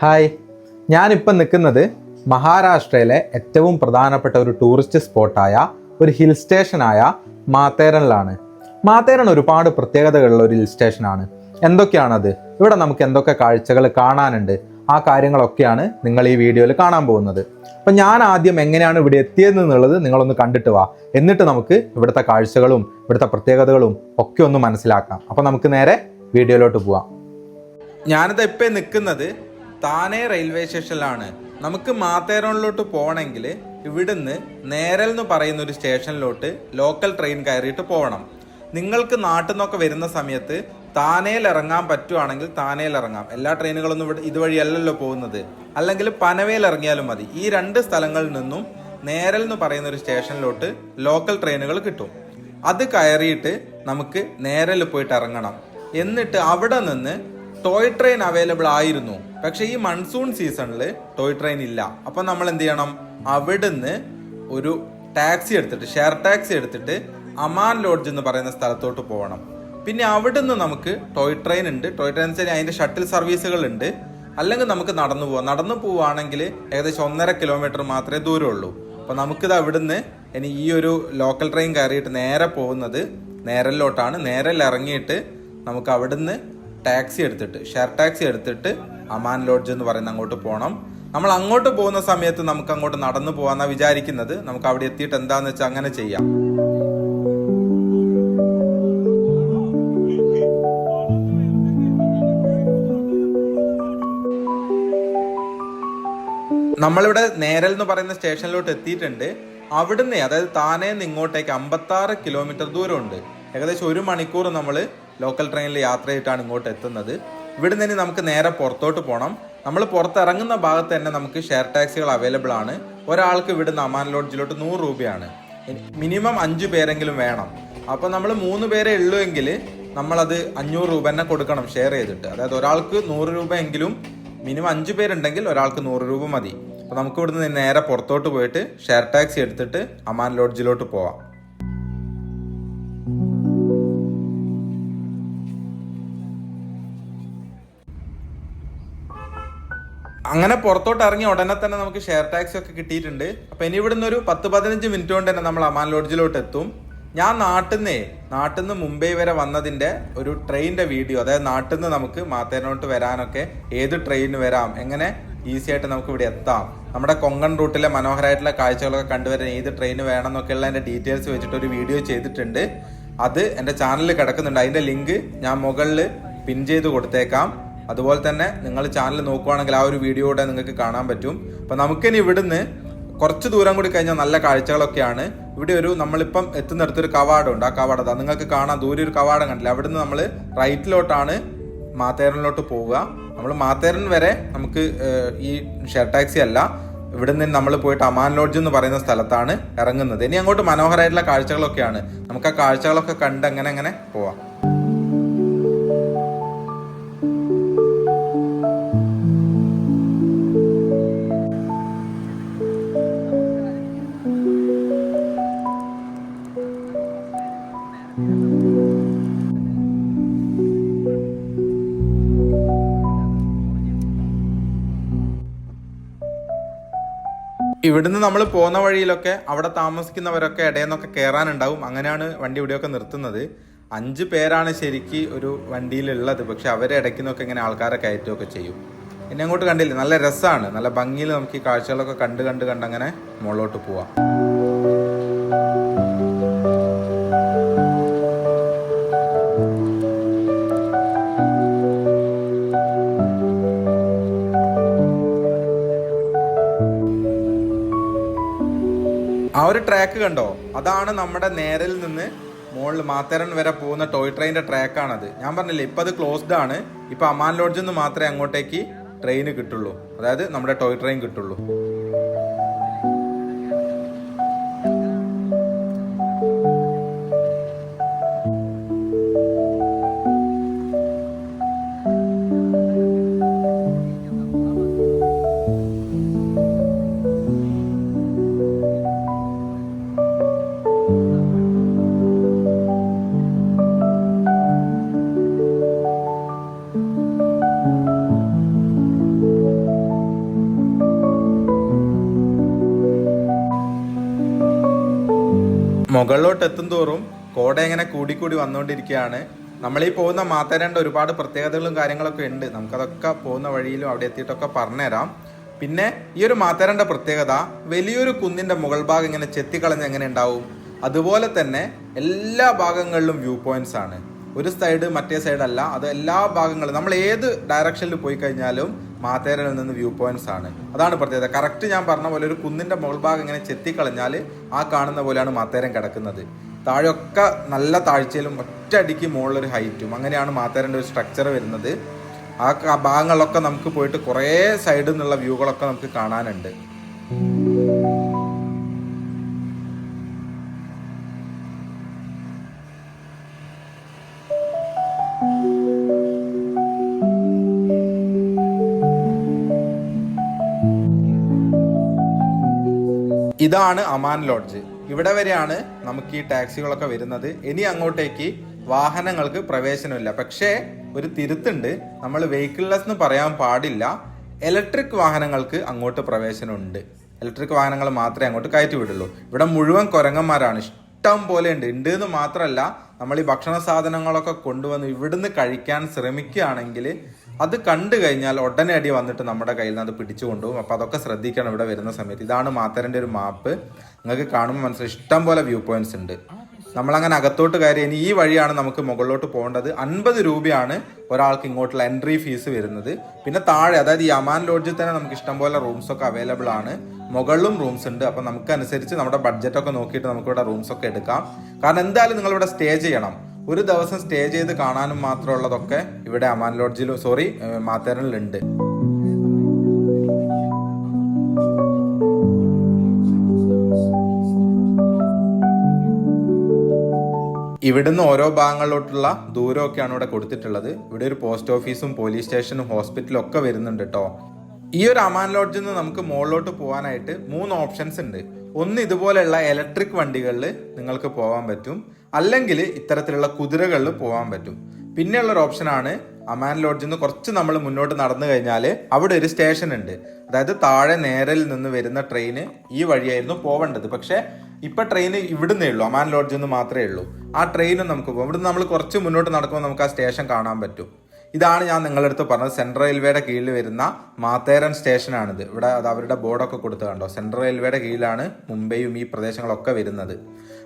Hi, ഞാനിപ്പം നിൽക്കുന്നത് മഹാരാഷ്ട്രയിലെ ഏറ്റവും പ്രധാനപ്പെട്ട ഒരു ടൂറിസ്റ്റ് സ്പോട്ടായ ഒരു ഹിൽ സ്റ്റേഷനായ മാത്തേരനിലാണ്. മാത്തേരൻ ഒരുപാട് പ്രത്യേകതകളുള്ള ഒരു ഹിൽ സ്റ്റേഷനാണ്. എന്തൊക്കെയാണത്? ഇവിടെ നമുക്ക് എന്തൊക്കെ കാഴ്ചകൾ കാണാനുണ്ട്, ആ കാര്യങ്ങളൊക്കെയാണ് നിങ്ങൾ ഈ വീഡിയോയിൽ കാണാൻ പോകുന്നത്. അപ്പം ഞാൻ ആദ്യം എങ്ങനെയാണ് ഇവിടെ എത്തിയതെന്നുള്ളത് നിങ്ങളൊന്ന് കണ്ടിട്ട് വാ. എന്നിട്ട് നമുക്ക് ഇവിടുത്തെ കാഴ്ചകളും ഇവിടുത്തെ പ്രത്യേകതകളും ഒക്കെ ഒന്ന് മനസ്സിലാക്കാം. അപ്പം നമുക്ക് നേരെ വീഡിയോയിലോട്ട് പോവാം. ഞാനിത് ഇപ്പം നിൽക്കുന്നത് താനെ റെയിൽവേ സ്റ്റേഷനിലാണ്. നമുക്ക് മാത്തേരനിലോട്ട് പോകണമെങ്കിൽ ഇവിടുന്ന് നേരൽ എന്ന് പറയുന്ന ഒരു സ്റ്റേഷനിലോട്ട് ലോക്കൽ ട്രെയിൻ കയറിയിട്ട് പോകണം. നിങ്ങൾക്ക് നാട്ടിൽ നിന്നൊക്കെ വരുന്ന സമയത്ത് താനേൽ ഇറങ്ങാൻ പറ്റുവാണെങ്കിൽ താനേൽ ഇറങ്ങാം. എല്ലാ ട്രെയിനുകളൊന്നും ഇവിടെ ഇതുവഴിയല്ലല്ലോ പോകുന്നത്. അല്ലെങ്കിൽ പനവേൽ ഇറങ്ങിയാലും മതി. ഈ രണ്ട് സ്ഥലങ്ങളിൽ നിന്നും നേരൽ എന്ന് പറയുന്ന ഒരു സ്റ്റേഷനിലോട്ട് ലോക്കൽ ട്രെയിനുകൾ കിട്ടും. അത് കയറിയിട്ട് നമുക്ക് നേരൽ പോയിട്ട് ഇറങ്ങണം. എന്നിട്ട് അവിടെ നിന്ന് ടോയ് ട്രെയിൻ അവൈലബിൾ ആയിരുന്നു. പക്ഷെ ഈ മൺസൂൺ സീസണിൽ ടോയ് ട്രെയിൻ ഇല്ല. അപ്പം നമ്മൾ എന്ത് ചെയ്യണം? അവിടുന്ന് ഒരു ടാക്സി എടുത്തിട്ട്, ഷെയർ ടാക്സി എടുത്തിട്ട് അമാൻ ലോഡ്ജ് എന്ന് പറയുന്ന സ്ഥലത്തോട്ട് പോകണം. പിന്നെ അവിടുന്ന് നമുക്ക് ടോയ് ട്രെയിൻ ഉണ്ട്. ടോയ് ട്രെയിൻ അതിന്റെ ഷട്ടിൽ സർവീസുകൾ ഉണ്ട്. അല്ലെങ്കിൽ നമുക്ക് നടന്നു പോവാം. നടന്നു പോവുകയാണെങ്കിൽ ഏകദേശം 1.5 കിലോമീറ്റർ മാത്രമേ ദൂരമുള്ളൂ. അപ്പം നമുക്കിത് അവിടുന്ന് ഇനി ഈ ഒരു ലോക്കൽ ട്രെയിൻ കയറിയിട്ട് നേരെ പോകുന്നത് നേരലിലോട്ടാണ്. നേരൽ ഇറങ്ങിയിട്ട് നമുക്ക് അവിടുന്ന് ടാക്സി എടുത്തിട്ട്, ഷെയർ ടാക്സി എടുത്തിട്ട് അമാൻ ലോഡ്ജ് എന്ന് പറയുന്ന അങ്ങോട്ട് പോകണം. നമ്മൾ അങ്ങോട്ട് പോകുന്ന സമയത്ത് നമുക്ക് അങ്ങോട്ട് നടന്നു പോകാന്നാണ് വിചാരിക്കുന്നത്. നമുക്ക് അവിടെ എത്തിയിട്ട് എന്താന്ന് വെച്ചാൽ അങ്ങനെ ചെയ്യാം. നമ്മളിവിടെ നേരൽ എന്ന് പറയുന്ന സ്റ്റേഷനിലോട്ട് എത്തിയിട്ടുണ്ട്. അവിടുന്ന്, അതായത് താനേന്ന് ഇങ്ങോട്ടേക്ക് 56 കിലോമീറ്റർ ദൂരമുണ്ട്. ഏകദേശം 1 മണിക്കൂർ നമ്മൾ ലോക്കൽ ട്രെയിനിൽ യാത്ര ചെയ്തിട്ടാണ് ഇങ്ങോട്ട് എത്തുന്നത്. ഇവിടെ നിന്ന് നമുക്ക് നേരെ പുറത്തോട്ട് പോകണം. നമ്മൾ പുറത്തിറങ്ങുന്ന ഭാഗത്ത് തന്നെ നമുക്ക് ഷെയർ ടാക്സികൾ അവൈലബിൾ ആണ്. ഒരാൾക്ക് ഇവിടുന്ന് അമാൻ ലോഡ്ജിലോട്ട് 100 രൂപയാണ്. മിനിമം 5 പേരെങ്കിലും വേണം. അപ്പോൾ നമ്മൾ 3 പേരെ ഉള്ളൂ എങ്കിൽ നമ്മളത് 500 രൂപ തന്നെ കൊടുക്കണം ഷെയർ ചെയ്തിട്ട്. അതായത് ഒരാൾക്ക് 100 രൂപ എങ്കിലും, മിനിമം 5 പേരുണ്ടെങ്കിൽ ഒരാൾക്ക് 100 രൂപ മതി. അപ്പോൾ നമുക്ക് ഇവിടുന്ന് നേരെ പുറത്തോട്ട് പോയിട്ട് ഷെയർ ടാക്സി എടുത്തിട്ട് അമാൻ ലോഡ്ജിലോട്ട് പോവാം. അങ്ങനെ പുറത്തോട്ട് ഇറങ്ങിയ ഉടനെ തന്നെ നമുക്ക് ഷെയർ ടാക്സി ഒക്കെ കിട്ടിയിട്ടുണ്ട്. അപ്പൊ ഇനി ഇവിടുന്ന് ഒരു 10-15 മിനിറ്റ് കൊണ്ട് തന്നെ നമ്മൾ അമാൻ ലോഡ്ജിലോട്ട് എത്തും. ഞാൻ നാട്ടിൽ നിന്ന് മുംബൈ വരെ വന്നതിന്റെ ഒരു ട്രെയിനിന്റെ വീഡിയോ, അതായത് നാട്ടിൽ നിന്ന് നമുക്ക് മാത്തേരനോട്ട് വരാനൊക്കെ ഏത് ട്രെയിനിന് വരാം, എങ്ങനെ ഈസി ആയിട്ട് നമുക്ക് ഇവിടെ എത്താം, നമ്മുടെ കൊങ്കൺ റൂട്ടിലെ മനോഹരമായിട്ടുള്ള കാഴ്ചകളൊക്കെ കണ്ടുവരാൻ ഏത് ട്രെയിൻ വേണം എന്നൊക്കെയുള്ള അതിന്റെ ഡീറ്റെയിൽസ് വെച്ചിട്ട് ഒരു വീഡിയോ ചെയ്തിട്ടുണ്ട്. അത് എൻ്റെ ചാനലിൽ കിടക്കുന്നുണ്ട്. അതിന്റെ ലിങ്ക് ഞാൻ മുകളിൽ പിൻ ചെയ്ത് കൊടുത്തേക്കാം. അതുപോലെ തന്നെ നിങ്ങൾ ചാനൽ നോക്കുവാണെങ്കിൽ ആ ഒരു വീഡിയോ കൂടെ നിങ്ങൾക്ക് കാണാൻ പറ്റും. അപ്പം നമുക്കിനി ഇവിടുന്ന് കുറച്ച് ദൂരം കൂടി കഴിഞ്ഞാൽ നല്ല കാഴ്ചകളൊക്കെയാണ്. ഇവിടെ ഒരു നമ്മളിപ്പം എത്തുന്നിടത്തൊരു കവാടമുണ്ട്. ആ കവാടം നിങ്ങൾക്ക് കാണാം. ദൂരെ ഒരു കവാടം കണ്ടില്ല. അവിടുന്ന് നമ്മൾ റൈറ്റിലോട്ടാണ് മാത്തേരനിലോട്ട് പോവുക. നമ്മൾ മാത്തേരൻ വരെ നമുക്ക് ഈ ഷെയർ ടാക്സി അല്ല, ഇവിടുന്ന് നമ്മൾ പോയിട്ട് അമാൻ ലോഡ്ജ് എന്ന് പറയുന്ന സ്ഥലത്താണ് ഇറങ്ങുന്നത്. ഇനി അങ്ങോട്ട് മനോഹരമായിട്ടുള്ള കാഴ്ചകളൊക്കെയാണ്. നമുക്ക് ആ കാഴ്ചകളൊക്കെ കണ്ട് അങ്ങനെ പോവാം. ഇവിടുന്ന് നമ്മൾ പോകുന്ന വഴിയിലൊക്കെ അവിടെ താമസിക്കുന്നവരൊക്കെ ഇടയെന്നൊക്കെ കയറാനുണ്ടാവും. അങ്ങനെയാണ് വണ്ടി ഇവിടെയൊക്കെ നിർത്തുന്നത്. 5 പേരാണ് ശരിക്ക് ഒരു വണ്ടിയിലുള്ളത്. പക്ഷെ അവരെ ഇടയ്ക്കുന്നൊക്കെ ഇങ്ങനെ ആൾക്കാരെ കയറ്റുകയൊക്കെ ചെയ്യും. എന്നെ അങ്ങോട്ട് കണ്ടില്ലേ, നല്ല രസമാണ്. നല്ല ഭംഗിയിൽ നമുക്ക് ഈ കാഴ്ചകളൊക്കെ കണ്ട് അങ്ങനെ മുകളിലോട്ട് പോവാം. ആ ഒരു ട്രാക്ക് കണ്ടോ? അതാണ് നമ്മുടെ നേരിൽ നിന്ന് മുകളിൽ മാത്തേരൻ വരെ പോകുന്ന ടോയ് ട്രെയിനിന്റെ ട്രാക്കാണത്. ഞാൻ പറഞ്ഞില്ലേ, ഇപ്പം അത് ക്ലോസ്ഡ് ആണ്. ഇപ്പം അമാൻ ലോഡ്ജിൽ നിന്ന് മാത്രമേ അങ്ങോട്ടേക്ക് ട്രെയിൻ കിട്ടുള്ളൂ. അതായത് നമ്മുടെ ടോയ് ട്രെയിൻ കിട്ടുള്ളൂ. മുകളിലോട്ട് എത്തും തോറും കോട ഇങ്ങനെ കൂടിക്കൂടി വന്നുകൊണ്ടിരിക്കുകയാണ്. നമ്മളീ പോകുന്ന മാത്തേരൻ്റെ ഒരുപാട് പ്രത്യേകതകളും കാര്യങ്ങളൊക്കെ ഉണ്ട്. നമുക്കതൊക്കെ പോകുന്ന വഴിയിലും അവിടെ എത്തിയിട്ടൊക്കെ പറഞ്ഞുതരാം. പിന്നെ ഈ ഒരു മാത്തേരൻ്റെ പ്രത്യേകത, വലിയൊരു കുന്നിൻ്റെ മുകൾ ഭാഗം ഇങ്ങനെ ചെത്തിക്കളഞ്ഞ് എങ്ങനെ ഉണ്ടാവും, അതുപോലെ തന്നെ എല്ലാ ഭാഗങ്ങളിലും വ്യൂ പോയിന്റ്സ് ആണ്. ഒരു സൈഡ് മറ്റേ സൈഡല്ല, അത് എല്ലാ ഭാഗങ്ങളും നമ്മൾ ഏത് ഡയറക്ഷനിൽ പോയി കഴിഞ്ഞാലും മാത്തേരനിൽ നിന്ന് വ്യൂ പോയിന്റ്സ് ആണ്. അതാണ് പ്രത്യേകത. കറക്റ്റ് ഞാൻ പറഞ്ഞ പോലെ ഒരു കുന്നിൻ്റെ മുകൾ ഭാഗം ഇങ്ങനെ ചെത്തിക്കളഞ്ഞാൽ ആ കാണുന്ന പോലെയാണ് മാത്തേരൻ കിടക്കുന്നത്. താഴെയൊക്കെ നല്ല താഴ്ചയിലും ഒറ്റയടിക്ക് മുകളിലൊരു ഹൈറ്റും, അങ്ങനെയാണ് മാത്തേരൻ്റെ ഒരു സ്ട്രക്ചർ വരുന്നത്. ആ ഭാഗങ്ങളിലൊക്കെ നമുക്ക് പോയിട്ട് കുറേ സൈഡിൽ നിന്നുള്ള വ്യൂകളൊക്കെ നമുക്ക് കാണാനുണ്ട്. ഇതാണ് അമാൻ ലോഡ്ജ്. ഇവിടെ വരെയാണ് നമുക്ക് ഈ ടാക്സികളൊക്കെ വരുന്നത്. ഇനി അങ്ങോട്ടേക്ക് വാഹനങ്ങൾക്ക് പ്രവേശനമില്ല. പക്ഷേ ഒരു തിരുത്തുണ്ട്, നമ്മൾ വെഹിക്കിൾലെസ് എന്ന് പറയാൻ പാടില്ല. ഇലക്ട്രിക് വാഹനങ്ങൾക്ക് അങ്ങോട്ട് പ്രവേശനമുണ്ട്. ഇലക്ട്രിക് വാഹനങ്ങൾ മാത്രമേ അങ്ങോട്ട് കയറ്റി വിടുള്ളൂ. ഇവിടെ മുഴുവൻ കുരങ്ങന്മാരാണ്, ഇഷ്ടം പോലെ ഉണ്ട് എന്ന് മാത്രമല്ല, നമ്മൾ ഈ ഭക്ഷണ സാധനങ്ങളൊക്കെ കൊണ്ടുവന്ന് ഇവിടുന്ന് കഴിക്കാൻ ശ്രമിക്കുകയാണെങ്കിൽ അത് കണ്ടു കഴിഞ്ഞാൽ ഉടനെ അടി വന്നിട്ട് നമ്മുടെ കയ്യിൽ നിന്ന് അത് പിടിച്ചു കൊണ്ടുപോകും. അപ്പോൾ അതൊക്കെ ശ്രദ്ധിക്കണം ഇവിടെ വരുന്ന സമയത്ത്. ഇതാണ് മാത്തേരൻ്റെ ഒരു മാപ്പ്. നിങ്ങൾക്ക് കാണുമ്പോൾ മനസ്സിലായി ഇഷ്ടം പോലെ വ്യൂ പോയിന്റ്സ് ഉണ്ട്. നമ്മളങ്ങനെ അകത്തോട്ട് കയറി ഇനി ഈ വഴിയാണ് നമുക്ക് മുകളിലോട്ട് പോകേണ്ടത്. 50 രൂപയാണ് ഒരാൾക്ക് ഇങ്ങോട്ടുള്ള എൻട്രി ഫീസ് വരുന്നത്. പിന്നെ താഴെ, അതായത് ഈ അമാൻ ലോഡ്ജിൽ തന്നെ നമുക്ക് ഇഷ്ടം പോലെ റൂംസ് ഒക്കെ അവൈലബിൾ ആണ്. മുകളിലും റൂംസ് ഉണ്ട്. അപ്പം നമുക്കനുസരിച്ച് നമ്മുടെ ബഡ്ജറ്റൊക്കെ നോക്കിയിട്ട് നമുക്കിവിടെ റൂംസ് ഒക്കെ എടുക്കാം. കാരണം എന്തായാലും നിങ്ങളിവിടെ സ്റ്റേ ചെയ്യണം. ഒരു ദിവസം സ്റ്റേ ചെയ്ത് കാണാനും മാത്രമുള്ളതൊക്കെ ഇവിടെ അമാൻ ലോഡ്ജിലും മാത്തേരനിലുണ്ട്. ഇവിടുന്ന് ഓരോ ഭാഗങ്ങളിലോട്ടുള്ള ദൂരമൊക്കെയാണ് ഇവിടെ കൊടുത്തിട്ടുള്ളത്. ഇവിടെ ഒരു പോസ്റ്റ് ഓഫീസും പോലീസ് സ്റ്റേഷനും ഹോസ്പിറ്റലും ഒക്കെ വരുന്നുണ്ട് കേട്ടോ. ഈ ഒരു അമാൻ ലോഡ്ജിൽ നിന്ന് നമുക്ക് മുകളിലോട്ട് പോകാനായിട്ട് 3 ഓപ്ഷൻസ് ഉണ്ട്. ഒന്ന്, ഇതുപോലെയുള്ള ഇലക്ട്രിക് വണ്ടികളിൽ നിങ്ങൾക്ക് പോകാൻ പറ്റും. അല്ലെങ്കിൽ ഇത്തരത്തിലുള്ള കുതിരകളിൽ പോകാൻ പറ്റും. പിന്നെയുള്ളൊരു ഓപ്ഷനാണ് അമാൻ ലോഡ്ജിൽ നിന്ന് കുറച്ച് നമ്മൾ മുന്നോട്ട് നടന്നു കഴിഞ്ഞാൽ അവിടെ ഒരു സ്റ്റേഷൻ ഉണ്ട്. അതായത് താഴെ നേരൽ നിന്ന് വരുന്ന ട്രെയിന് ഈ വഴിയായിരുന്നു പോവേണ്ടത്. പക്ഷേ ഇപ്പം ട്രെയിൻ ഇവിടുന്നേ ഉള്ളൂ, അമാൻ ലോഡ്ജിൽ നിന്ന് മാത്രമേ ഉള്ളൂ. ആ ട്രെയിനും നമുക്ക് പോകും. ഇവിടുന്ന് നമ്മൾ കുറച്ച് മുന്നോട്ട് നടക്കുമ്പോൾ നമുക്ക് ആ സ്റ്റേഷൻ കാണാൻ പറ്റും. ഇതാണ് ഞാൻ നിങ്ങളുടെ അടുത്ത് പറഞ്ഞത്, സെൻട്രൽ റെയിൽവേയുടെ കീഴിൽ വരുന്ന മാത്തേരൻ സ്റ്റേഷനാണിത്. ഇവിടെ അത് അവരുടെ ബോർഡൊക്കെ കൊടുത്ത് കണ്ടോ, സെൻട്രൽ റെയിൽവേയുടെ കീഴിലാണ് മുംബൈയും ഈ പ്രദേശങ്ങളൊക്കെ വരുന്നത്.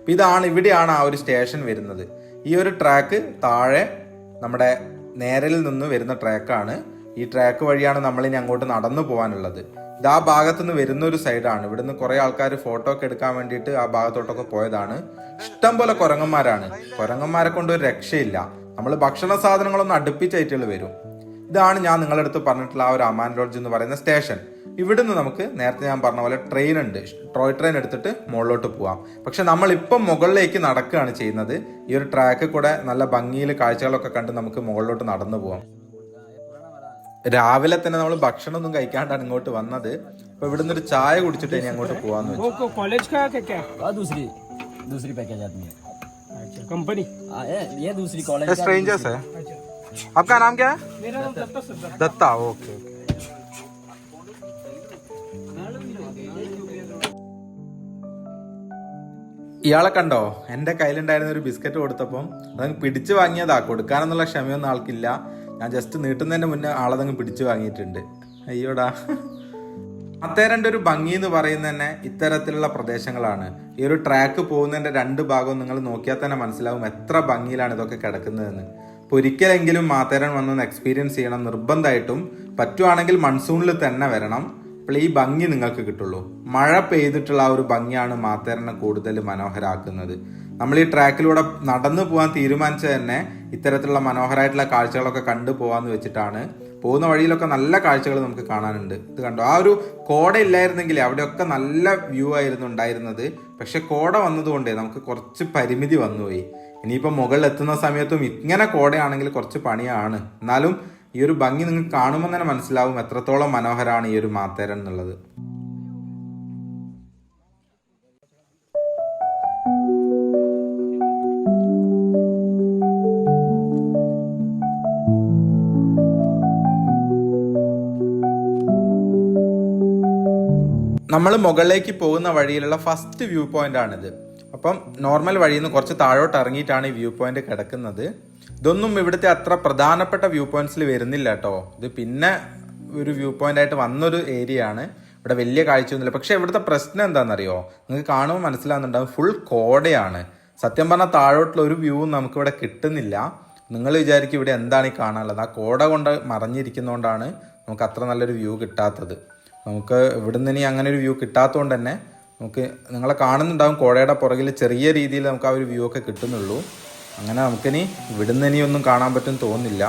അപ്പം ഇവിടെയാണ് ആ ഒരു സ്റ്റേഷൻ വരുന്നത്. ഈ ഒരു ട്രാക്ക് താഴെ നമ്മുടെ നേരലിൽ നിന്ന് വരുന്ന ട്രാക്കാണ്. ഈ ട്രാക്ക് വഴിയാണ് നമ്മളിനി അങ്ങോട്ട് നടന്നു പോകാനുള്ളത്. ഇത് ആ ഭാഗത്തു നിന്ന് വരുന്ന ഒരു സൈഡാണ്. ഇവിടുന്ന് കുറേ ആൾക്കാർ ഫോട്ടോ ഒക്കെ എടുക്കാൻ വേണ്ടിയിട്ട് ആ ഭാഗത്തോട്ടൊക്കെ പോയതാണ്. ഇഷ്ടം പോലെ കുരങ്ങന്മാരാണ്. കുരങ്ങന്മാരെ കൊണ്ട് ഒരു രക്ഷയില്ല. നമ്മൾ ഭക്ഷണ സാധനങ്ങളൊന്നും അടുപ്പിച്ചായിട്ടുകൾ വരും. ഇതാണ് ഞാൻ നിങ്ങളുടെ അടുത്ത് പറഞ്ഞിട്ടുള്ള ആ ഒരു അമാൻ ലോഡ്ജ് എന്ന് പറയുന്ന സ്റ്റേഷൻ. ഇവിടുന്ന് നമുക്ക് നേരത്തെ ഞാൻ പറഞ്ഞ പോലെ ട്രെയിൻ ഉണ്ട്, ടോയ് ട്രെയിൻ എടുത്തിട്ട് മുകളിലോട്ട് പോവാം. പക്ഷെ നമ്മളിപ്പം മുകളിലേക്ക് നടക്കുകയാണ് ചെയ്യുന്നത്. ഈ ഒരു ട്രാക്ക് കൂടെ നല്ല ഭംഗിയിൽ കാഴ്ചകളൊക്കെ കണ്ട് നമുക്ക് മുകളിലോട്ട് നടന്നു പോവാം. രാവിലെ തന്നെ നമ്മൾ ഭക്ഷണമൊന്നും കഴിക്കാണ്ടാണ് ഇങ്ങോട്ട് വന്നത്. അപ്പൊ ഇവിടുന്ന് ഒരു ചായ കുടിച്ചിട്ട് ഇനി അങ്ങോട്ട് പോവാന്ന് വെച്ചു. ഇയാളെ കണ്ടോ, എൻ്റെ കയ്യിലുണ്ടായിരുന്ന ഒരു ബിസ്ക്കറ്റ് കൊടുത്തപ്പം അതങ്ങ് പിടിച്ചു വാങ്ങിയതാ. കൊടുക്കാനെന്നുള്ള ക്ഷമയൊന്നും ആൾക്കില്ല. ഞാൻ ജസ്റ്റ് നീട്ടുന്നതിന്റെ മുന്നേ ആളതങ്ങ് പിടിച്ചു വാങ്ങിയിട്ടുണ്ട്. അയ്യോടാ. മാത്തേരൻ്റെ ഒരു ഭംഗി എന്ന് പറയുന്നത് തന്നെ ഇത്തരത്തിലുള്ള പ്രദേശങ്ങളാണ്. ഈ ഒരു ട്രാക്ക് പോകുന്നതിന്റെ 2 ഭാഗവും നിങ്ങൾ നോക്കിയാൽ തന്നെ മനസ്സിലാവും എത്ര ഭംഗിയിലാണ് ഇതൊക്കെ കിടക്കുന്നതെന്ന്. അപ്പോൾ ഒരിക്കലെങ്കിലും മാത്തേരൻ വന്നൊന്ന് എക്സ്പീരിയൻസ് ചെയ്യണം നിർബന്ധമായിട്ടും. പറ്റുവാണെങ്കിൽ മൺസൂണിൽ തന്നെ വരണം. അപ്പോൾ ഈ ഭംഗി നിങ്ങൾക്ക് കിട്ടുള്ളൂ. മഴ പെയ്തിട്ടുള്ള ആ ഒരു ഭംഗിയാണ് മാത്തേരനെ കൂടുതൽ മനോഹരമാക്കുന്നത്. നമ്മൾ ഈ ട്രാക്കിലൂടെ നടന്നു പോകാൻ തീരുമാനിച്ചത് തന്നെ ഇത്തരത്തിലുള്ള മനോഹരമായിട്ടുള്ള കാഴ്ചകളൊക്കെ കണ്ടു പോകാന്ന് വെച്ചിട്ടാണ്. പോകുന്ന വഴിയിലൊക്കെ നല്ല കാഴ്ചകൾ നമുക്ക് കാണാനുണ്ട്. ഇത് കണ്ടോ, ആ ഒരു കോട ഇല്ലായിരുന്നെങ്കിൽ അവിടെയൊക്കെ നല്ല വ്യൂ ആയിരുന്നു ഉണ്ടായിരുന്നത്. പക്ഷെ കോട വന്നതുകൊണ്ടേ നമുക്ക് കുറച്ച് പരിമിതി വന്നുപോയി. ഇനിയിപ്പോൾ മുകളിൽ എത്തുന്ന സമയത്തും ഇങ്ങനെ കോടയാണെങ്കിൽ കുറച്ച് പണിയാണ്. എന്നാലും ഈ ഒരു ഭംഗി നിങ്ങൾക്ക് കാണുമ്പോൾ തന്നെ മനസ്സിലാവും എത്രത്തോളം മനോഹരമാണ് ഈ ഒരു മാത്തേരൻ എന്നുള്ളത്. നമ്മൾ മുകളിലേക്ക് പോകുന്ന വഴിയിലുള്ള ഫസ്റ്റ് വ്യൂ പോയിന്റ് ആണിത്. അപ്പം നോർമൽ വഴിയിൽ നിന്ന് കുറച്ച് താഴോട്ട് ഇറങ്ങിയിട്ടാണ് ഈ വ്യൂ പോയിന്റ് കിടക്കുന്നത്. ഇതൊന്നും ഇവിടുത്തെ അത്ര പ്രധാനപ്പെട്ട വ്യൂ പോയിന്റ്സിൽ വരുന്നില്ല കേട്ടോ. ഇത് പിന്നെ ഒരു വ്യൂ പോയിന്റ് ആയിട്ട് വന്നൊരു ഏരിയ ആണ്. ഇവിടെ വലിയ കാഴ്ചയൊന്നുമില്ല. പക്ഷെ ഇവിടുത്തെ പ്രശ്നം എന്താണെന്നറിയോ? നിങ്ങൾക്ക് കാണുമ്പോൾ മനസ്സിലാകുന്നുണ്ടാവും, ഫുൾ കോടയാണ്. സത്യം പറഞ്ഞാൽ താഴോട്ടുള്ള ഒരു വ്യൂവും നമുക്കിവിടെ കിട്ടുന്നില്ല. നിങ്ങൾ വിചാരിക്കും ഇവിടെ എന്താണ് ഈ കാണാനുള്ളത്. ആ കോട കൊണ്ട് മറഞ്ഞിരിക്കുന്നതുകൊണ്ടാണ് നമുക്ക് അത്ര നല്ലൊരു വ്യൂ കിട്ടാത്തത്. നമുക്ക് ഇവിടുന്ന് ഇനി അങ്ങനെ ഒരു വ്യൂ കിട്ടാത്തതുകൊണ്ട് തന്നെ നമുക്ക് നിങ്ങളെ കാണുന്നുണ്ടാവും കോടയുടെ പുറകിൽ ചെറിയ രീതിയിൽ നമുക്ക് ആ ഒരു വ്യൂ ഒക്കെ കിട്ടുന്നുള്ളൂ. അങ്ങനെ നമുക്കിനി ഇവിടുന്ന് ഇനി ഒന്നും കാണാൻ പറ്റും തോന്നുന്നില്ല.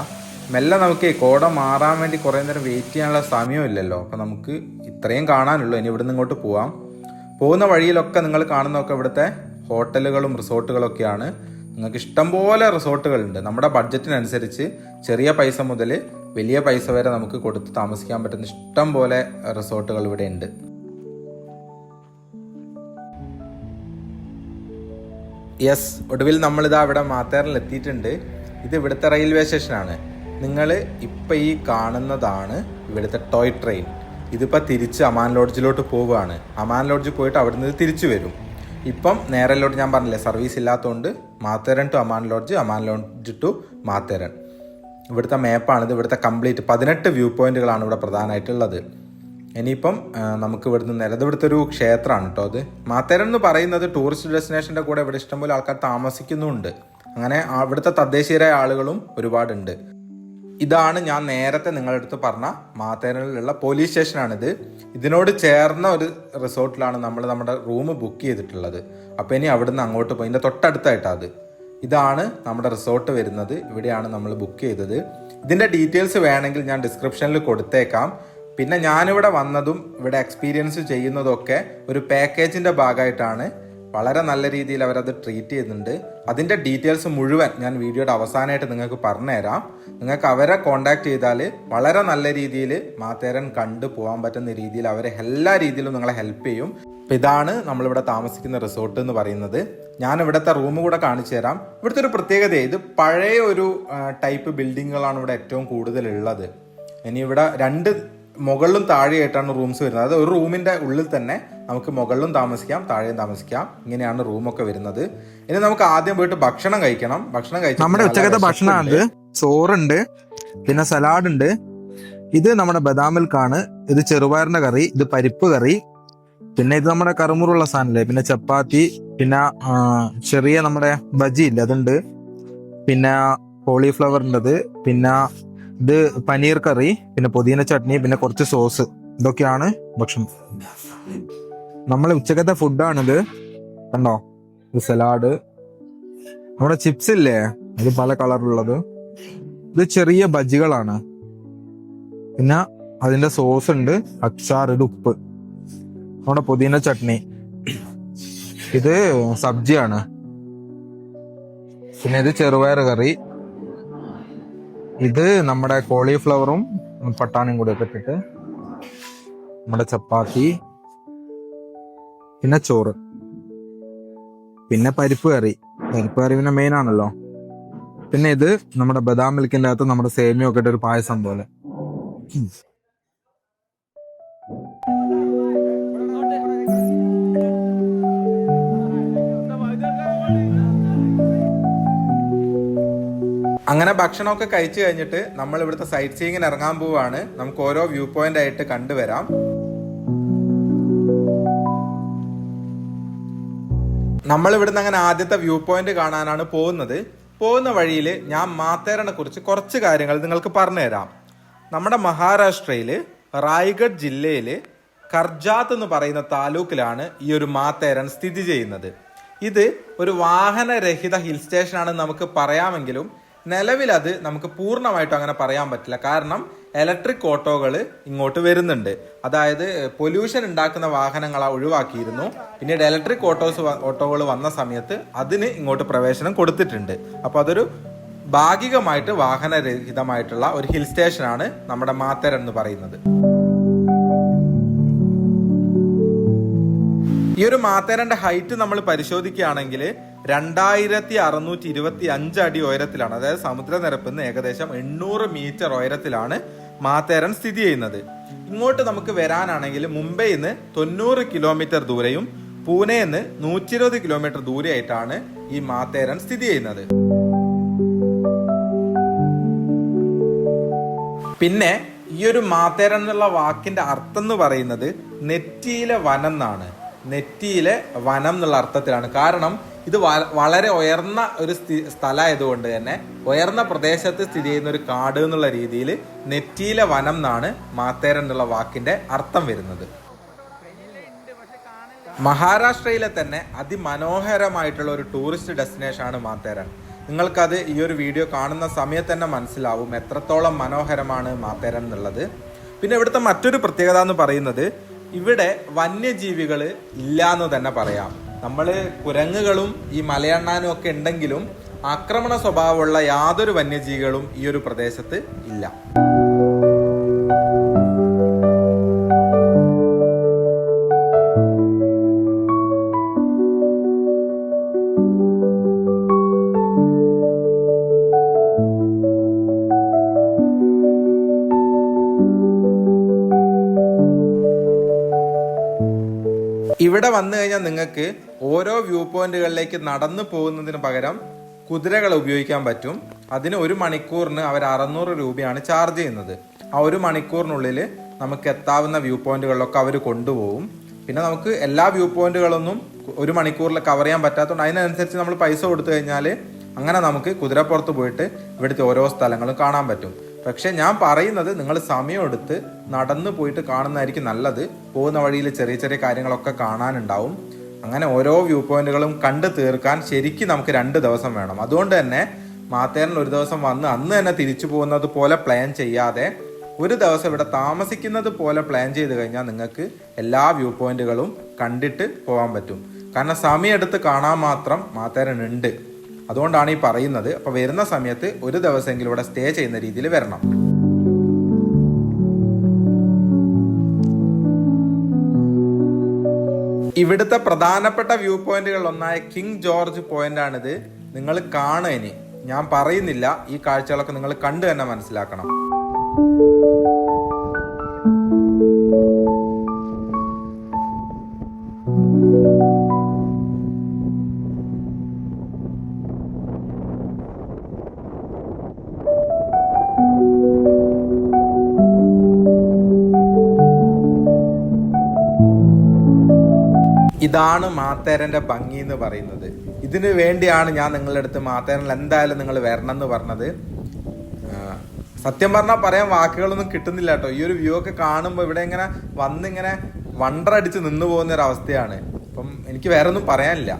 മെല്ലെ നമുക്ക് കോട മാറാൻ വേണ്ടി കുറേ നേരം വെയിറ്റ് ചെയ്യാനുള്ള സമയമില്ലല്ലോ. അപ്പോൾ നമുക്ക് ഇത്രയും കാണാനുള്ളൂ. ഇനി ഇവിടുന്ന് ഇങ്ങോട്ട് പോവാം. പോകുന്ന വഴിയിലൊക്കെ നിങ്ങൾ കാണുന്നതൊക്കെ ഇവിടുത്തെ ഹോട്ടലുകളും റിസോർട്ടുകളൊക്കെയാണ്. നിങ്ങൾക്ക് ഇഷ്ടംപോലെ റിസോർട്ടുകളുണ്ട്. നമ്മുടെ ബഡ്ജറ്റിനനുസരിച്ച് ചെറിയ പൈസ മുതൽ വലിയ പൈസ വരെ നമുക്ക് കൊടുത്ത് താമസിക്കാൻ പറ്റുന്ന ഇഷ്ടം പോലെ റിസോർട്ടുകൾ ഇവിടെ ഉണ്ട്. യെസ്, ഒടുവിൽ നമ്മളിതാ ഇവിടെ മാത്തേറിൽ എത്തിയിട്ടുണ്ട്. ഇത് ഇവിടുത്തെ റെയിൽവേ സ്റ്റേഷനാണ്. നിങ്ങൾ ഇപ്പം ഈ കാണുന്നതാണ് ഇവിടുത്തെ ടോയ് ട്രെയിൻ. ഇതിപ്പോൾ തിരിച്ച് അമാൻ ലോഡ്ജിലോട്ട് പോവുകയാണ്. അമാൻ ലോഡ്ജിൽ പോയിട്ട് അവിടെ നിന്ന് തിരിച്ചു വരും. ഇപ്പം നേരലോട്ട് ഞാൻ പറഞ്ഞില്ലേ സർവീസ് ഇല്ലാത്തതുകൊണ്ട് Matheran to Aman lodge to Matheran. ഇവിടുത്തെ മാപ്പാണിത്. ഇവിടുത്തെ കംപ്ലീറ്റ് 18 വ്യൂ പോയിന്റുകളാണ് ഇവിടെ പ്രധാനമായിട്ടുള്ളത്. ഇനിയിപ്പം നമുക്ക് ഇവിടുന്ന് ഇവിടുത്തെ ഒരു ക്ഷേത്രമാണ് കേട്ടോ. അത് മാത്തേരൻ എന്ന് പറയുന്നത് ടൂറിസ്റ്റ് ഡെസ്റ്റിനേഷൻ്റെ കൂടെ ഇവിടെ ഇഷ്ടംപോലെ ആൾക്കാർ താമസിക്കുന്നുമുണ്ട്. അങ്ങനെ അവിടുത്തെ തദ്ദേശീയരായ ആളുകളും ഒരുപാടുണ്ട്. ഇതാണ് ഞാൻ നേരത്തെ നിങ്ങളുടെ അടുത്ത് പറഞ്ഞ മാത്തേരനിലുള്ള പോലീസ് സ്റ്റേഷനാണിത്. ഇതിനോട് ചേർന്ന ഒരു റിസോർട്ടിലാണ് നമ്മൾ നമ്മുടെ റൂം ബുക്ക് ചെയ്തിട്ടുള്ളത്. അപ്പോൾ ഇനി അവിടുന്ന് അങ്ങോട്ട് പോയി ഇതിൻ്റെ തൊട്ടടുത്തായിട്ടാണ് അത്. ഇതാണ് നമ്മുടെ റിസോർട്ട് വരുന്നത്. ഇവിടെയാണ് നമ്മൾ ബുക്ക് ചെയ്തത്. ഇതിൻ്റെ ഡീറ്റെയിൽസ് വേണമെങ്കിൽ ഞാൻ ഡിസ്ക്രിപ്ഷനിൽ കൊടുത്തേക്കാം. പിന്നെ ഞാനിവിടെ വന്നതും ഇവിടെ എക്സ്പീരിയൻസ് ചെയ്യുന്നതൊക്കെ ഒരു പാക്കേജിൻ്റെ ഭാഗമായിട്ടാണ്. വളരെ നല്ല രീതിയിൽ അവരത് ട്രീറ്റ് ചെയ്യുന്നുണ്ട്. അതിൻ്റെ ഡീറ്റെയിൽസ് മുഴുവൻ ഞാൻ വീഡിയോയുടെ അവസാനമായിട്ട് നിങ്ങൾക്ക് പറഞ്ഞുതരാം. നിങ്ങൾക്ക് അവരെ കോൺടാക്ട് ചെയ്താൽ വളരെ നല്ല രീതിയിൽ മാത്തേരൻ കണ്ടു പോകാൻ പറ്റുന്ന രീതിയിൽ അവർ എല്ലാ രീതിയിലും നിങ്ങളെ ഹെൽപ്പ് ചെയ്യും. അപ്പം ഇതാണ് നമ്മളിവിടെ താമസിക്കുന്ന റിസോർട്ട് എന്ന് പറയുന്നത്. ഞാൻ ഇവിടുത്തെ റൂം കൂടെ കാണിച്ചു തരാം. ഇവിടുത്തെ ഒരു പ്രത്യേകത, ഇത് പഴയ ഒരു ടൈപ്പ് ബിൽഡിങ്ങുകളാണ് ഇവിടെ ഏറ്റവും കൂടുതലുള്ളത്. ഇനി ഇവിടെ 2 മുകളിലും താഴെയായിട്ടാണ് റൂംസ് വരുന്നത്. അത് ഒരു റൂമിൻ്റെ ഉള്ളിൽ തന്നെ നമുക്ക് മുകളിലും താമസിക്കാം താഴെയും താമസിക്കാം. ഇങ്ങനെയാണ് റൂമൊക്കെ വരുന്നത്. ഇനി നമുക്ക് ആദ്യം പോയിട്ട് ഭക്ഷണം കഴിക്കണം. ഭക്ഷണം കഴിച്ചാൽ നമ്മുടെ ഉച്ചക്കത്തെ ഭക്ഷണമാണ്. ചോറുണ്ട്, പിന്നെ സലാഡ് ഉണ്ട്. ഇത് നമ്മുടെ ബദാം മിൽക്കാണ്. ഇത് ചെറുപയറിന്റെ കറി, ഇത് പരിപ്പ് കറി, പിന്നെ ഇത് നമ്മുടെ കറുമുറുള്ള സാധനല്ലേ, പിന്നെ ചപ്പാത്തി, പിന്നെ ചെറിയ നമ്മുടെ ബജി ഇല്ല അതുണ്ട്, പിന്നെ കോളിഫ്ലവറിൻ്റെത്, പിന്നെ ഇത് പനീർ കറി, പിന്നെ പുതിന ചട്നി, പിന്നെ കുറച്ച് സോസ്. ഇതൊക്കെയാണ് ഭക്ഷണം. നമ്മളെ ഉച്ചക്കത്തെ ഫുഡാണിത്. കണ്ടോ, ഇത് സലാഡ്, നമ്മുടെ ചിപ്സ് ഇല്ലേ ഇത് പല കളറുള്ളത്, ഇത് ചെറിയ ബജികളാണ്, പിന്നെ അതിന്റെ സോസ് ഉണ്ട്, അച്ചാർ, ഇത് ഉപ്പ്, നമ്മുടെ പുതിന ചട്നി, ഇത് സബ്ജിയാണ്, പിന്നെ ഇത് ചെറുപയർ കറി, ഇത് നമ്മുടെ കോളിഫ്ലവറും പട്ടാണിയും കൂടി ഒക്കെ ഇട്ടിട്ട് നമ്മുടെ ചപ്പാത്തി, പിന്നെ ചോറ്, പിന്നെ പരിപ്പ് കറി പിന്നെ മെയിൻ ആണല്ലോ. പിന്നെ ഇത് നമ്മുടെ ബദാം മിൽക്കിന്റെ അകത്ത് നമ്മുടെ സേമിയ ഒക്കെ ഇട്ട് ഒരു പായസം പോലെ. അങ്ങനെ ഭക്ഷണമൊക്കെ കഴിച്ചു കഴിഞ്ഞിട്ട് നമ്മൾ ഇവിടുത്തെ സൈറ്റ് സീയിങ്ങിന് ഇറങ്ങാൻ പോവാണ്. നമുക്ക് ഓരോ വ്യൂ പോയിന്റ് ആയിട്ട് കണ്ടുവരാം. നമ്മൾ ഇവിടുന്ന് അങ്ങനെ ആദ്യത്തെ വ്യൂ പോയിന്റ് കാണാനാണ് പോകുന്നത്. പോകുന്ന വഴിയിൽ ഞാൻ മാത്തേരനെ കുറിച്ച് കുറച്ച് കാര്യങ്ങൾ നിങ്ങൾക്ക് പറഞ്ഞുതരാം. നമ്മുടെ മഹാരാഷ്ട്രയിൽ റായ്ഗഡ് ജില്ലയിൽ കർജാത്ത് എന്ന് പറയുന്ന താലൂക്കിലാണ് ഈ ഒരു മാത്തേരൻ സ്ഥിതി ചെയ്യുന്നത്. ഇത് ഒരു വാഹനരഹിത ഹിൽ സ്റ്റേഷനാണെന്ന് നമുക്ക് പറയാമെങ്കിലും നിലവിൽ അത് നമുക്ക് പൂർണ്ണമായിട്ടും അങ്ങനെ പറയാൻ പറ്റില്ല. കാരണം ഇലക്ട്രിക് ഓട്ടോകൾ ഇങ്ങോട്ട് വരുന്നുണ്ട്. അതായത് പൊല്യൂഷൻ ഉണ്ടാക്കുന്ന വാഹനങ്ങളെ ഒഴിവാക്കിയിരുന്നു. പിന്നീട് ഇലക്ട്രിക് ഓട്ടോകൾ വന്ന സമയത്ത് അതിന് ഇങ്ങോട്ട് പ്രവേശനം കൊടുത്തിട്ടുണ്ട്. അപ്പോൾ അതൊരു ഭാഗികമായിട്ട് വാഹനരഹിതമായിട്ടുള്ള ഒരു ഹിൽ സ്റ്റേഷനാണ് നമ്മുടെ മാത്തേരൻ എന്ന് പറയുന്നത്. ഈ ഒരു മാത്തേരന്റെ ഹൈറ്റ് നമ്മൾ പരിശോധിക്കുകയാണെങ്കിൽ 2625 അടി ഉയരത്തിലാണ്. അതായത് സമുദ്രനിരപ്പിൽ നിന്ന് ഏകദേശം 800 മീറ്റർ ഉയരത്തിലാണ് മാത്തേരൻ സ്ഥിതി ചെയ്യുന്നത്. ഇങ്ങോട്ട് നമുക്ക് വരാനാണെങ്കിൽ മുംബൈയിൽ നിന്ന് 90 കിലോമീറ്റർ ദൂരെയും പൂനെന്ന് 120 കിലോമീറ്റർ ദൂരെയായിട്ടാണ് ഈ മാത്തേരൻ സ്ഥിതി ചെയ്യുന്നത്. പിന്നെ ഈ ഒരു മാത്തേരൻ എന്നുള്ള വാക്കിന്റെ അർത്ഥം എന്ന് പറയുന്നത് നെറ്റിയിലെ വനം എന്നാണ്. നെറ്റിയിലെ വനം എന്നുള്ള അർത്ഥത്തിലാണ്. കാരണം ഇത് വളരെ ഉയർന്ന ഒരു സ്ഥലമായതുകൊണ്ട് തന്നെ ഉയർന്ന പ്രദേശത്ത് സ്ഥിതി ചെയ്യുന്ന ഒരു കാട് എന്നുള്ള രീതിയിൽ നെറ്റിയിലെ വനം എന്നാണ് മാത്തേരൻ എന്നുള്ള വാക്കിന്റെ അർത്ഥം വരുന്നത്. മഹാരാഷ്ട്രയിലെ തന്നെ അതിമനോഹരമായിട്ടുള്ള ഒരു ടൂറിസ്റ്റ് ഡെസ്റ്റിനേഷനാണ് മാത്തേരൻ. നിങ്ങൾക്കത് ഈ ഒരു വീഡിയോ കാണുന്ന സമയത്ത് തന്നെ മനസ്സിലാവും എത്രത്തോളം മനോഹരമാണ് മാത്തേരൻ എന്നുള്ളത്. പിന്നെ ഇവിടുത്തെ മറ്റൊരു പ്രത്യേകത എന്ന് പറയുന്നത് ഇവിടെ വന്യജീവികൾ ഇല്ല എന്ന് തന്നെ പറയാം. നമ്മൾ കുരങ്ങുകളും ഈ മലയണ്ണാനും ഒക്കെ ഉണ്ടെങ്കിലും ആക്രമണ സ്വഭാവമുള്ള യാതൊരു വന്യജീവികളും ഈ ഒരു പ്രദേശത്ത് ഇല്ല. ഇവിടെ വന്നു കഴിഞ്ഞാൽ നിങ്ങൾക്ക് ഓരോ വ്യൂ പോയിന്റുകളിലേക്ക് നടന്നു പോകുന്നതിന് പകരം കുതിരകൾ ഉപയോഗിക്കാൻ പറ്റും. അതിന് 1 മണിക്കൂറിന് അവർ 600 രൂപയാണ് ചാർജ് ചെയ്യുന്നത്. ആ 1 മണിക്കൂറിനുള്ളിൽ നമുക്ക് എത്താവുന്ന വ്യൂ പോയിന്റുകളിലൊക്കെ അവർ കൊണ്ടുപോകും. പിന്നെ നമുക്ക് എല്ലാ വ്യൂ പോയിന്റുകളൊന്നും 1 മണിക്കൂറിൽ കവർ ചെയ്യാൻ പറ്റാത്തതുകൊണ്ട് അതിനനുസരിച്ച് നമ്മൾ പൈസ കൊടുത്തു കഴിഞ്ഞാൽ അങ്ങനെ നമുക്ക് കുതിരപ്പുറത്ത് പോയിട്ട് ഇവിടുത്തെ ഓരോ സ്ഥലങ്ങളും കാണാൻ പറ്റും. പക്ഷെ ഞാൻ പറയുന്നത് നിങ്ങൾ സമയമെടുത്ത് നടന്നു പോയിട്ട് കാണുന്നതായിരിക്കും നല്ലത്. പോകുന്ന വഴിയിൽ ചെറിയ ചെറിയ കാര്യങ്ങളൊക്കെ കാണാനുണ്ടാവും. അങ്ങനെ ഓരോ വ്യൂ പോയിന്റുകളും കണ്ടു തീർക്കാൻ ശരിക്കും നമുക്ക് 2 ദിവസം വേണം. അതുകൊണ്ട് തന്നെ മാത്തേരൻ ഒരു ദിവസം വന്ന് അന്ന് തന്നെ തിരിച്ചു പോകുന്നത് പോലെ പ്ലാൻ ചെയ്യാതെ ഒരു ദിവസം ഇവിടെ താമസിക്കുന്നത് പോലെ പ്ലാൻ ചെയ്ത് കഴിഞ്ഞാൽ നിങ്ങൾക്ക് എല്ലാ വ്യൂ പോയിന്റുകളും കണ്ടിട്ട് പോകാൻ പറ്റും. കാരണം സമയമെടുത്ത് കാണാൻ മാത്രം മാത്തേരൻ ഉണ്ട്. അതുകൊണ്ടാണ് ഈ പറയുന്നത്. അപ്പോൾ വരുന്ന സമയത്ത് ഒരു ദിവസമെങ്കിലും ഇവിടെ സ്റ്റേ ചെയ്യുന്ന രീതിയിൽ വരണം. ഇവിടുത്തെ പ്രധാനപ്പെട്ട വ്യൂ പോയിന്റുകളിൽ ഒന്നായ കിങ് ജോർജ് പോയിന്റ് ആണിത്. നിങ്ങൾ കാണുക. ഇനി ഞാൻ പറയുന്നില്ല, ഈ കാഴ്ചകളൊക്കെ നിങ്ങൾ കണ്ടു തന്നെ മനസ്സിലാക്കണം. ഇതാണ് മാത്തേരന്റെ ഭംഗി എന്ന് പറയുന്നത്. ഇതിനു വേണ്ടിയാണ് ഞാൻ നിങ്ങളുടെ അടുത്ത് മാത്തേരനിൽ എന്തായാലും നിങ്ങൾ വരണം എന്ന് പറഞ്ഞത്. സത്യം പറഞ്ഞാൽ പറയാൻ വാക്കുകളൊന്നും കിട്ടുന്നില്ല കേട്ടോ. ഈ ഒരു വ്യൂ ഒക്കെ കാണുമ്പോൾ ഇവിടെ ഇങ്ങനെ വന്നിങ്ങനെ വണ്ടറടിച്ച് നിന്നു പോകുന്ന ഒരു അവസ്ഥയാണ്. അപ്പം എനിക്ക് വേറെ ഒന്നും പറയാനില്ല.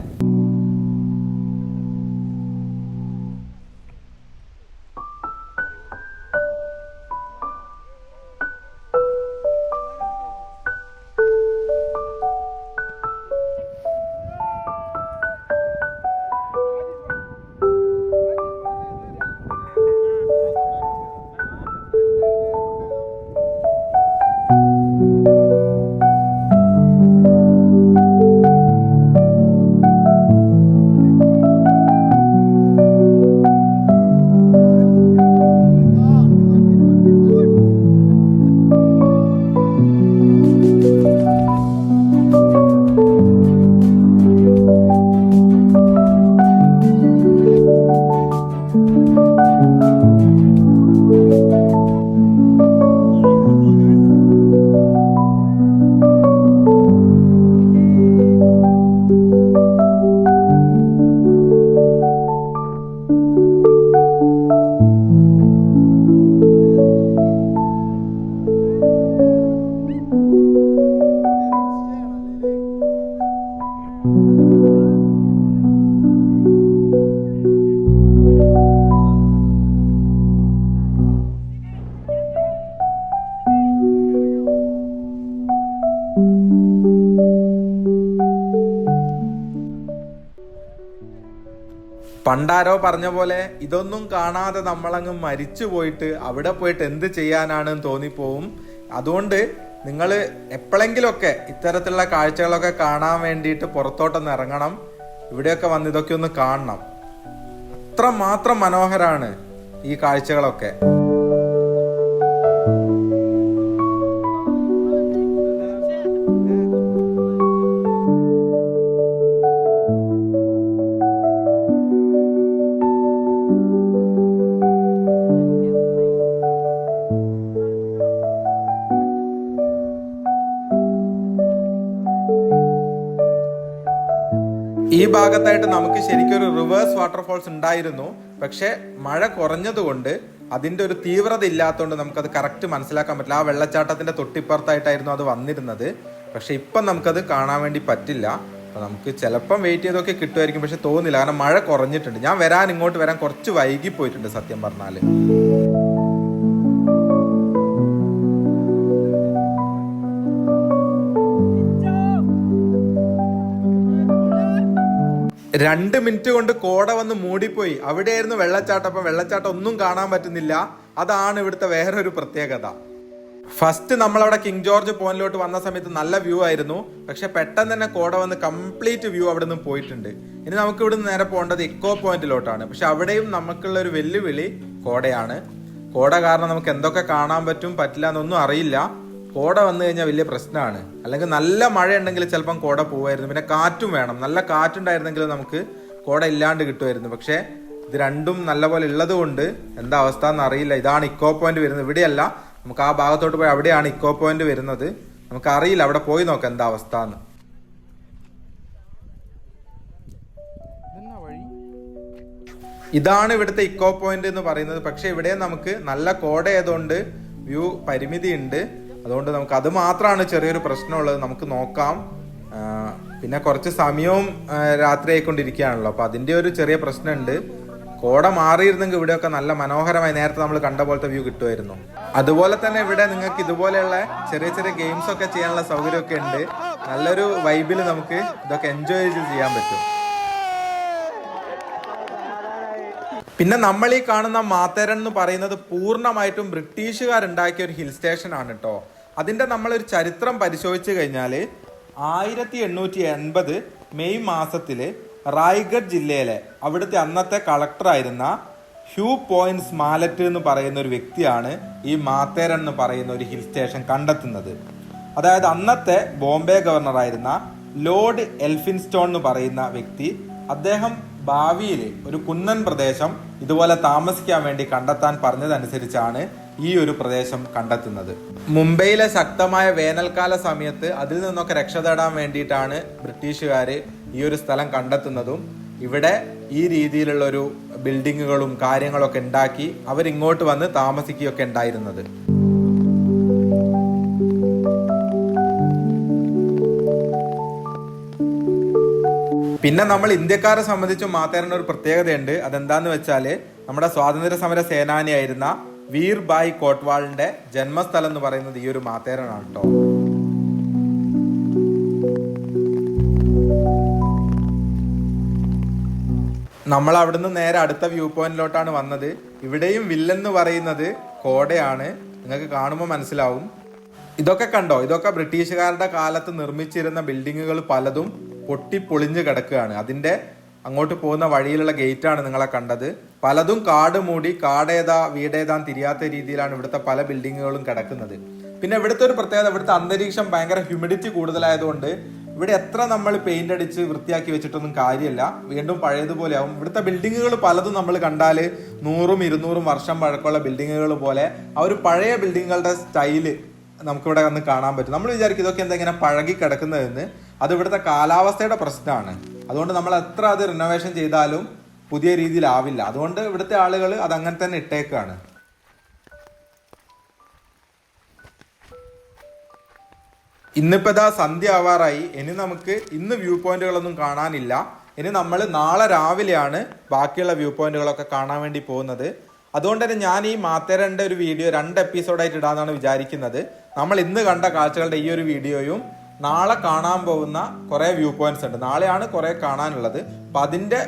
പണ്ടാരോ പറഞ്ഞ പോലെ ഇതൊന്നും കാണാതെ നമ്മളങ്ങ് മരിച്ചു പോയിട്ട് അവിടെ പോയിട്ട് എന്ത് ചെയ്യാനാണെന്ന് തോന്നിപ്പോവും. അതുകൊണ്ട് നിങ്ങൾ എപ്പോഴെങ്കിലുമൊക്കെ ഇത്തരത്തിലുള്ള കാഴ്ചകളൊക്കെ കാണാൻ വേണ്ടിയിട്ട് പുറത്തോട്ടൊന്ന് ഇറങ്ങണം. ഇവിടെയൊക്കെ വന്ന് ഇതൊക്കെ ഒന്ന് കാണണം. അത്രമാത്രം മനോഹരമാണ് ഈ കാഴ്ചകളൊക്കെ. ഈ ഭാഗത്തായിട്ട് നമുക്ക് ശരിക്കും ഒരു റിവേഴ്സ് വാട്ടർഫോൾസ് ഉണ്ടായിരുന്നു. പക്ഷെ മഴ കുറഞ്ഞതുകൊണ്ട് അതിന്റെ ഒരു തീവ്രത ഇല്ലാത്തതുകൊണ്ട് നമുക്കത് കറക്റ്റ് മനസ്സിലാക്കാൻ പറ്റില്ല. ആ വെള്ളച്ചാട്ടത്തിന്റെ തൊട്ടിപ്പുറത്തായിട്ടായിരുന്നു അത് വന്നിരുന്നത്. പക്ഷെ ഇപ്പം നമുക്കത് കാണാൻ വേണ്ടി പറ്റില്ല. അപ്പൊ നമുക്ക് ചിലപ്പം വെയിറ്റ് ചെയ്തൊക്കെ കിട്ടുമായിരിക്കും, പക്ഷെ തോന്നില്ല, കാരണം മഴ കുറഞ്ഞിട്ടുണ്ട്. ഞാൻ ഇങ്ങോട്ട് വരാൻ കുറച്ച് വൈകി പോയിട്ടുണ്ട് സത്യം പറഞ്ഞാല്. രണ്ട് മിനിറ്റ് കൊണ്ട് കോട വന്ന് മൂടിപ്പോയി. അവിടെയായിരുന്നു വെള്ളച്ചാട്ടം. അപ്പം വെള്ളച്ചാട്ടം ഒന്നും കാണാൻ പറ്റുന്നില്ല. അതാണ് ഇവിടുത്തെ വേറൊരു പ്രത്യേകത. ഫസ്റ്റ് നമ്മളവിടെ കിങ് ജോർജ് പോയിന്റിലോട്ട് വന്ന സമയത്ത് നല്ല വ്യൂ ആയിരുന്നു. പക്ഷെ പെട്ടെന്ന് തന്നെ കോട വന്ന് കംപ്ലീറ്റ് വ്യൂ അവിടെ നിന്ന് പോയിട്ടുണ്ട്. ഇനി നമുക്ക് ഇവിടുന്ന് നേരെ പോകേണ്ടത് ഇക്കോ പോയിന്റിലോട്ടാണ്. പക്ഷെ അവിടെയും നമുക്കുള്ള ഒരു വെല്ലുവിളി കോടയാണ്. കോട കാരണം നമുക്ക് എന്തൊക്കെ കാണാൻ പറ്റും പറ്റില്ല എന്നൊന്നും അറിയില്ല. കോട വന്നു കഴിഞ്ഞാൽ വലിയ പ്രശ്നമാണ്. അല്ലെങ്കിൽ നല്ല മഴ ഉണ്ടെങ്കിൽ ചിലപ്പം കോട പോവായിരുന്നു. പിന്നെ കാറ്റും വേണം. നല്ല കാറ്റുണ്ടായിരുന്നെങ്കിൽ നമുക്ക് കോട ഇല്ലാണ്ട് കിട്ടുമായിരുന്നു. പക്ഷെ ഇത് രണ്ടും നല്ലപോലെ ഉള്ളത് കൊണ്ട് എന്താ അവസ്ഥ എന്ന് അറിയില്ല. ഇതാണ് ഇക്കോ പോയിന്റ് വരുന്നത്. ഇവിടെയല്ല, നമുക്ക് ആ ഭാഗത്തോട്ട് പോയി അവിടെയാണ് ഇക്കോ പോയിന്റ് വരുന്നത്. നമുക്ക് അറിയില്ല, അവിടെ പോയി നോക്കാം എന്താ അവസ്ഥ എന്ന്. ഇതാണ് ഇവിടുത്തെ ഇക്കോ പോയിന്റ് എന്ന് പറയുന്നത്. പക്ഷെ ഇവിടെ നമുക്ക് നല്ല കോട ആയതുകൊണ്ട് വ്യൂ പരിമിതി ഉണ്ട്. അതുകൊണ്ട് നമുക്ക് അത് മാത്രമാണ് ചെറിയൊരു പ്രശ്നമുള്ളത്. നമുക്ക് നോക്കാം. പിന്നെ കുറച്ച് സമയവും രാത്രി ആയിക്കൊണ്ടിരിക്കുകയാണല്ലോ, അപ്പൊ അതിന്റെ ഒരു ചെറിയ പ്രശ്നമുണ്ട്. കോട മാറിയിരുന്നെങ്കിൽ ഇവിടെയൊക്കെ നല്ല മനോഹരമായി നേരത്തെ നമ്മൾ കണ്ട പോലത്തെ വ്യൂ കിട്ടുമായിരുന്നു. അതുപോലെ തന്നെ ഇവിടെ നിങ്ങൾക്ക് ഇതുപോലെയുള്ള ചെറിയ ചെറിയ ഗെയിംസ് ഒക്കെ ചെയ്യാനുള്ള സൗകര്യമൊക്കെ ഉണ്ട്. നല്ലൊരു വൈബിൽ നമുക്ക് ഇതൊക്കെ എൻജോയ് ചെയ്യാൻ പറ്റും. പിന്നെ നമ്മൾ ഈ കാണുന്ന മാത്തേരൻ എന്ന് പറയുന്നത് പൂർണ്ണമായിട്ടും ബ്രിട്ടീഷുകാരുണ്ടാക്കിയ ഒരു ഹിൽ സ്റ്റേഷൻ ആണ് കേട്ടോ. അതിന്റെ നമ്മളൊരു ചരിത്രം പരിശോധിച്ചു കഴിഞ്ഞാൽ 1880 മെയ് മാസത്തില് റായ്ഗഡ് ജില്ലയിലെ അവിടുത്തെ അന്നത്തെ കളക്ടറായിരുന്ന ഹ്യൂ പോയിൻസ് മാലറ്റ് എന്ന് പറയുന്ന ഒരു വ്യക്തിയാണ് ഈ മാത്തേരൻ എന്ന് പറയുന്ന ഒരു ഹിൽ സ്റ്റേഷൻ കണ്ടെത്തുന്നത്. അതായത് അന്നത്തെ ബോംബെ ഗവർണറായിരുന്ന ലോർഡ് എൽഫിൻസ്റ്റോൺ എന്ന് പറയുന്ന വ്യക്തി അദ്ദേഹം ഭാവിയിൽ ഒരു കുന്നൻ പ്രദേശം ഇതുപോലെ താമസിക്കാൻ വേണ്ടി കണ്ടെത്താൻ പറഞ്ഞതനുസരിച്ചാണ് ഈ ഒരു പ്രദേശം കണ്ടെത്തുന്നത്. മുംബൈയിലെ ശക്തമായ വേനൽക്കാല സമയത്ത് അതിൽ നിന്നൊക്കെ രക്ഷ തേടാൻ വേണ്ടിയിട്ടാണ് ബ്രിട്ടീഷുകാർ ഈ ഒരു സ്ഥലം കണ്ടെത്തുന്നതും ഇവിടെ ഈ രീതിയിലുള്ള ഒരു ബിൽഡിങ്ങുകളും കാര്യങ്ങളൊക്കെ ഉണ്ടാക്കി അവരിങ്ങോട്ട് വന്ന് താമസിക്കുകയൊക്കെ ഉണ്ടായിരുന്നത്. പിന്നെ നമ്മൾ ഇന്ത്യക്കാരെ സംബന്ധിച്ച് മാത്തേരൻ ഒരു പ്രത്യേകതയുണ്ട്. അതെന്താന്ന് വെച്ചാല് നമ്മുടെ സ്വാതന്ത്ര്യ സമര സേനാനിയായിരുന്ന വീർ ഭായ് കോട്ട്വാളിന്റെ ജന്മസ്ഥലം എന്ന് പറയുന്നത് ഈ ഒരു മാത്തേരനാണ് കേട്ടോ. നമ്മൾ അവിടുന്ന് നേരെ അടുത്ത വ്യൂ പോയിന്റിലോട്ടാണ് വന്നത്. ഇവിടെയും വില്ലെന്ന് പറയുന്നത് കോടയാണ്. നിങ്ങൾക്ക് കാണുമ്പോൾ മനസ്സിലാവും. ഇതൊക്കെ കണ്ടോ, ഇതൊക്കെ ബ്രിട്ടീഷുകാരുടെ കാലത്ത് നിർമ്മിച്ചിരുന്ന ബിൽഡിങ്ങുകൾ പലതും പൊട്ടിപ്പൊളിഞ്ഞ് കിടക്കുകയാണ്. അതിന്റെ അങ്ങോട്ട് പോകുന്ന വഴിയിലുള്ള ഗേറ്റാണ് നിങ്ങളെ കണ്ടത്. പലതും കാട് മൂടി കാടേതാ വീടേതാന്ന് തിരിയാത്ത രീതിയിലാണ് ഇവിടുത്തെ പല ബിൽഡിങ്ങുകളും കിടക്കുന്നത്. പിന്നെ ഇവിടുത്തെ ഒരു പ്രത്യേകത, ഇവിടുത്തെ അന്തരീക്ഷം ഭയങ്കര ഹ്യൂമിഡിറ്റി കൂടുതലായതുകൊണ്ട് ഇവിടെ എത്ര നമ്മൾ പെയിന്റ് അടിച്ച് വൃത്തിയാക്കി വെച്ചിട്ടൊന്നും കാര്യമില്ല, വീണ്ടും പഴയതുപോലെ ആവും. ഇവിടുത്തെ ബിൽഡിങ്ങുകൾ പലതും നമ്മൾ കണ്ടാൽ 100-200 വർഷം പഴക്കമുള്ള ബിൽഡിങ്ങുകൾ പോലെ ആ ഒരു പഴയ ബിൽഡിങ്ങുകളുടെ സ്റ്റൈല് നമുക്കിവിടെ വന്ന് കാണാൻ പറ്റും. നമ്മൾ വിചാരിക്കും ഇതൊക്കെ എന്താ ഇങ്ങനെ പഴകി കിടക്കുന്നതെന്ന്. അത് ഇവിടുത്തെ കാലാവസ്ഥയുടെ പ്രശ്നമാണ്. അതുകൊണ്ട് നമ്മൾ എത്ര അത് റിനോവേഷൻ ചെയ്താലും പുതിയ രീതിയിലാവില്ല. അതുകൊണ്ട് ഇവിടുത്തെ ആളുകൾ അത് അങ്ങനെ തന്നെ ഇട്ടേക്കാണ്. ഇന്നിപ്പോ ഇതാ സന്ധ്യ ആവാറായി. ഇനി നമുക്ക് ഇന്ന് വ്യൂ പോയിന്റുകളൊന്നും കാണാനില്ല. ഇനി നമ്മൾ നാളെ രാവിലെയാണ് ബാക്കിയുള്ള വ്യൂ പോയിന്റുകളൊക്കെ കാണാൻ വേണ്ടി പോകുന്നത്. അതുകൊണ്ട് തന്നെ ഞാൻ ഈ മാത്തേരന്റെ ഒരു വീഡിയോ 2 എപ്പിസോഡായിട്ട് ഇടാന്നാണ് വിചാരിക്കുന്നത്. നമ്മൾ ഇന്ന് കണ്ട കാഴ്ചകളുടെ ഈ ഒരു വീഡിയോയും നാളെ കാണാൻ പോകുന്ന കുറെ വ്യൂ പോയിന്റ്സ് ഉണ്ട്. നാളെയാണ് കുറെ കാണാനുള്ളത്. അപ്പൊ അതിന്റെ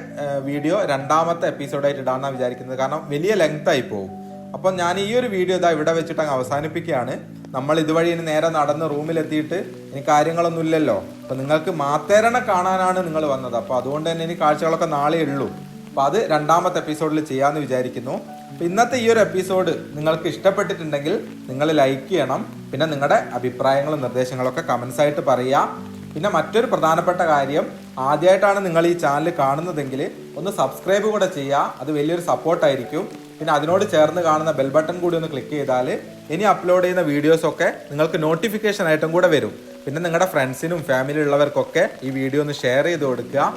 വീഡിയോ 2ാമത്തെ എപ്പിസോഡായിട്ട് ഇടാന്നാണ് വിചാരിക്കുന്നത്. കാരണം വലിയ ലെങ്ത് ആയി പോകും. അപ്പൊ ഞാൻ ഈ ഒരു വീഡിയോ ഇതാ ഇവിടെ വെച്ചിട്ട് അങ്ങ് അവസാനിപ്പിക്കുകയാണ്. നമ്മൾ ഇതുവഴി ഇനി നേരെ നടന്ന് റൂമിലെത്തിയിട്ട് ഇനി കാര്യങ്ങളൊന്നും ഇല്ലല്ലോ. അപ്പൊ നിങ്ങൾക്ക് മാത്തേരനെ കാണാനാണ് നിങ്ങൾ വന്നത്. അപ്പൊ അതുകൊണ്ട് തന്നെ ഇനി കാഴ്ചകളൊക്കെ നാളെ ഉള്ളൂ. അപ്പൊ അത് 2ാമത്തെ എപ്പിസോഡിൽ ചെയ്യാമെന്ന് വിചാരിക്കുന്നു. അപ്പൊ ഇന്നത്തെ ഈ ഒരു എപ്പിസോഡ് നിങ്ങൾക്ക് ഇഷ്ടപ്പെട്ടിട്ടുണ്ടെങ്കിൽ നിങ്ങൾ ലൈക്ക് ചെയ്യണം. പിന്നെ നിങ്ങളുടെ അഭിപ്രായങ്ങളും നിർദ്ദേശങ്ങളൊക്കെ കമന്റ്സ് ആയിട്ട് പറയുക. പിന്നെ മറ്റൊരു പ്രധാനപ്പെട്ട കാര്യം, ആദ്യമായിട്ടാണ് നിങ്ങൾ ഈ ചാനൽ കാണുന്നതെങ്കിൽ ഒന്ന് സബ്സ്ക്രൈബ് കൂടെ ചെയ്യുക. അത് വലിയൊരു സപ്പോർട്ടായിരിക്കും. പിന്നെ അതിനോട് ചേർന്ന് കാണുന്ന ബെൽ ബട്ടൺ കൂടി ഒന്ന് ക്ലിക്ക് ചെയ്താൽ ഇനി അപ്ലോഡ് ചെയ്യുന്ന വീഡിയോസൊക്കെ നിങ്ങൾക്ക് നോട്ടിഫിക്കേഷൻ ആയിട്ടും കൂടെ വരും. പിന്നെ നിങ്ങളുടെ ഫ്രണ്ട്സിനും ഫാമിലി ഉള്ളവർക്കൊക്കെ ഈ വീഡിയോ ഒന്ന് ഷെയർ ചെയ്ത് കൊടുക്കുക.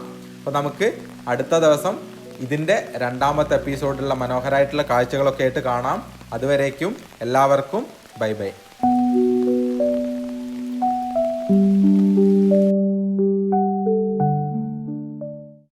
അപ്പോൾ നമുക്ക് അടുത്ത ദിവസം ഇതിൻ്റെ രണ്ടാമത്തെ എപ്പിസോഡിലുള്ള മനോഹരമായിട്ടുള്ള കാഴ്ചകളൊക്കെ ആയിട്ട് കാണാം. അതുവരേക്കും എല്ലാവർക്കും ബൈ ബൈ.